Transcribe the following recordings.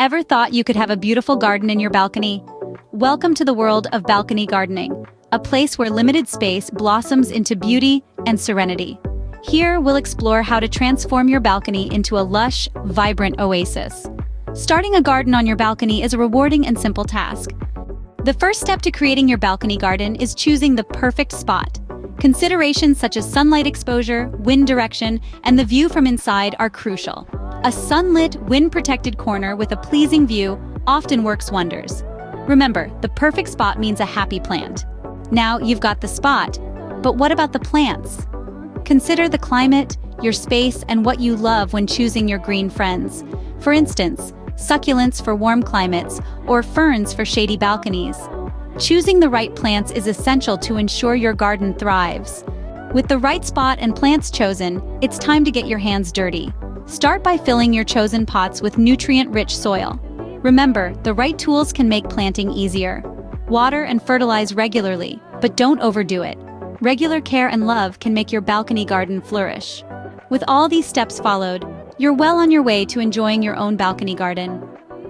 Ever thought you could have a beautiful garden in your balcony? Welcome to the world of balcony gardening, a place where limited space blossoms into beauty and serenity. Here, we'll explore how to transform your balcony into a lush, vibrant oasis. Starting a garden on your balcony is a rewarding and simple task. The first step to creating your balcony garden is choosing the perfect spot. Considerations such as sunlight exposure, wind direction, and the view from inside are crucial. A sunlit, wind-protected corner with a pleasing view often works wonders. Remember, the perfect spot means a happy plant. Now you've got the spot, but what about the plants? Consider the climate, your space, and what you love when choosing your green friends. For instance, succulents for warm climates or ferns for shady balconies. Choosing the right plants is essential to ensure your garden thrives. With the right spot and plants chosen, it's time to get your hands dirty. Start by filling your chosen pots with nutrient-rich soil. Remember, the right tools can make planting easier. Water and fertilize regularly, but don't overdo it. Regular care and love can make your balcony garden flourish. With all these steps followed, you're well on your way to enjoying your own balcony garden.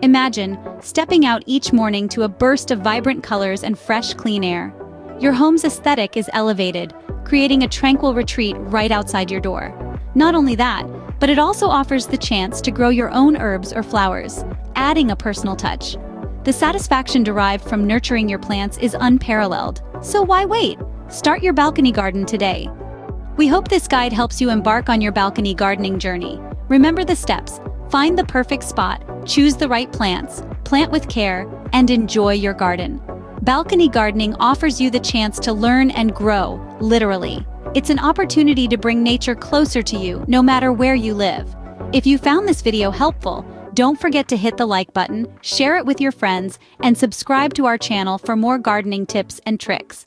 Imagine stepping out each morning to a burst of vibrant colors and fresh, clean air. Your home's aesthetic is elevated, creating a tranquil retreat right outside your door. Not only that, but it also offers the chance to grow your own herbs or flowers, adding a personal touch. The satisfaction derived from nurturing your plants is unparalleled. So why wait? Start your balcony garden today. We hope this guide helps you embark on your balcony gardening journey. Remember the steps. Find the perfect spot, choose the right plants, plant with care, and enjoy your garden. Balcony gardening offers you the chance to learn and grow, literally. It's an opportunity to bring nature closer to you, no matter where you live. If you found this video helpful, don't forget to hit the like button, share it with your friends, and subscribe to our channel for more gardening tips and tricks.